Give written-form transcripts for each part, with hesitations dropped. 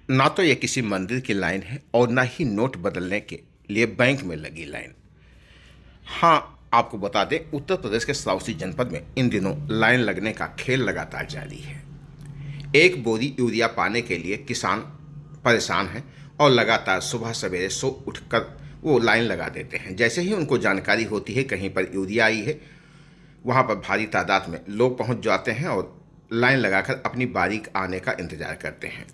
ना तो ये किसी मंदिर की लाइन है और ना ही नोट बदलने के लिए बैंक में लगी लाइन। हाँ, आपको बता दें, उत्तर प्रदेश के श्रावस्ती जनपद में इन दिनों लाइन लगने का खेल लगातार जारी है। एक बोरी यूरिया पाने के लिए किसान परेशान हैं और लगातार सुबह सवेरे सो उठकर वो लाइन लगा देते हैं। जैसे ही उनको जानकारी होती है कहीं पर यूरिया आई है, वहाँ पर भारी तादाद में लोग पहुँच जाते हैं और लाइन लगाकर अपनी बारी आने का इंतजार करते हैं।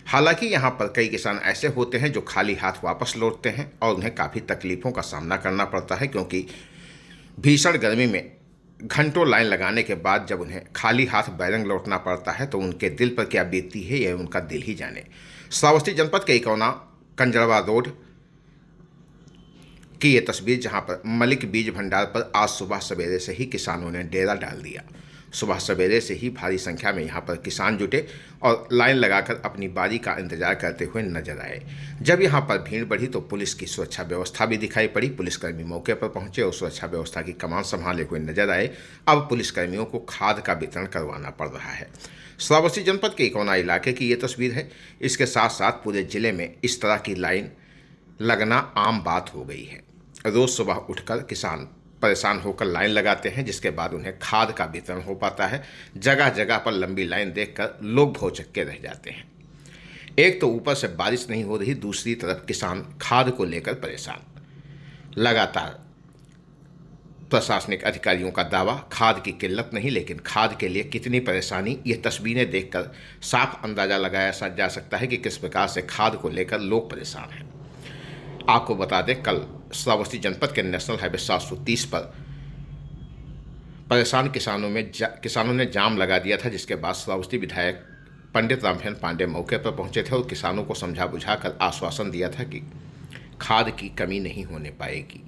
हालांकि यहाँ पर कई किसान ऐसे होते हैं जो खाली हाथ वापस लौटते हैं और उन्हें काफ़ी तकलीफ़ों का सामना करना पड़ता है, क्योंकि भीषण गर्मी में घंटों लाइन लगाने के बाद जब उन्हें खाली हाथ बैरंग लौटना पड़ता है तो उनके दिल पर क्या बीतती है यह उनका दिल ही जाने। श्रावस्ती जनपद के इकौना कंजरवा रोड की ये तस्वीर, जहां पर मलिक बीज भंडार पर आज सुबह सवेरे से ही किसानों ने डेरा डाल दिया। सुबह सवेरे से ही भारी संख्या में यहां पर किसान जुटे और लाइन लगाकर अपनी बारी का इंतजार करते हुए नजर आए। जब यहां पर भीड़ बढ़ी तो पुलिस की सुरक्षा व्यवस्था भी दिखाई पड़ी। पुलिसकर्मी मौके पर पहुंचे और सुरक्षा व्यवस्था की कमान संभाले हुए नजर आए। अब पुलिसकर्मियों को खाद का वितरण करवाना पड़ रहा है। श्रावस्ती जनपद के इकौना इलाके की ये तस्वीर है। इसके साथ साथ पूरे जिले में इस तरह की लाइन लगना आम बात हो गई है। रोज़ सुबह उठकर किसान परेशान होकर लाइन लगाते हैं, जिसके बाद उन्हें खाद का वितरण हो पाता है। जगह जगह पर लंबी लाइन देखकर लोग भौचक्के रह जाते हैं। एक तो ऊपर से बारिश नहीं हो रही, दूसरी तरफ किसान खाद को लेकर परेशान। लगातार प्रशासनिक अधिकारियों का दावा, खाद की किल्लत नहीं लेकिन खाद के लिए कितनी परेशानी, ये तस्वीरें देखकर साफ अंदाजा लगाया जा सकता है कि किस प्रकार से खाद को लेकर लोग परेशान हैं। आपको बता दें, कल श्रावस्ती जनपद के नेशनल हाईवे 730 पर परेशान किसानों ने जाम लगा दिया था, जिसके बाद श्रावस्ती विधायक पंडित रामफेन पांडे मौके पर पहुंचे थे और किसानों को समझा बुझाकर आश्वासन दिया था कि खाद की कमी नहीं होने पाएगी।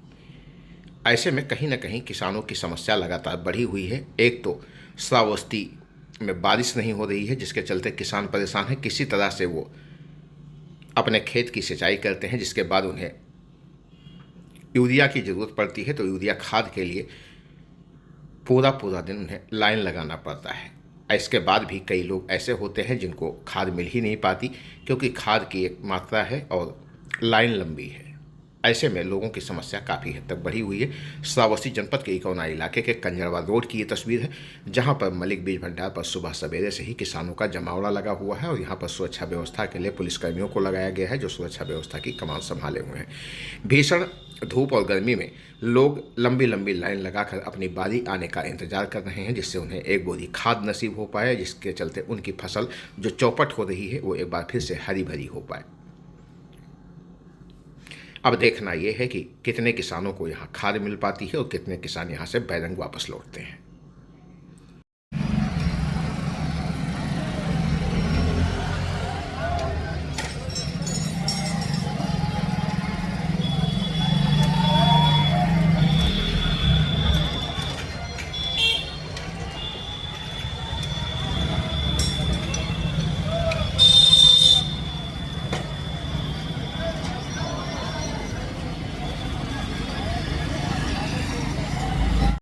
ऐसे में कहीं न कहीं किसानों की समस्या लगातार बढ़ी हुई है। एक तो श्रावस्ती में बारिश नहीं हो रही है, जिसके चलते किसान परेशान हैं। किसी तरह से वो अपने खेत की सिंचाई करते हैं, जिसके बाद उन्हें यूरिया की ज़रूरत पड़ती है, तो यूरिया खाद के लिए पूरा दिन उन्हें लाइन लगाना पड़ता है। इसके बाद भी कई लोग ऐसे होते हैं जिनको खाद मिल ही नहीं पाती, क्योंकि खाद की एक मात्रा है और लाइन लंबी है। ऐसे में लोगों की समस्या काफ़ी हद तक बढ़ी हुई है। श्रावस्ती जनपद के इकौना इलाके के कंजरवा रोड की ये तस्वीर है, जहां पर मलिक बीज भंडार पर सुबह सवेरे से ही किसानों का जमावड़ा लगा हुआ है और यहां पर सुरक्षा व्यवस्था के लिए पुलिसकर्मियों को लगाया गया है, जो सुरक्षा व्यवस्था की कमान संभाले हुए हैं। भीषण धूप और गर्मी में लोग लंबी लंबी लाइन लगाकर अपनी बारी आने का इंतजार कर रहे हैं, जिससे उन्हें एक बोरी खाद नसीब हो पाए, जिसके चलते उनकी फसल जो चौपट हो रही है वो एक बार फिर से हरी भरी हो पाए। अब देखना यह है कि कितने किसानों को यहाँ खाद मिल पाती है और कितने किसान यहाँ से बैरंग वापस लौटते हैं।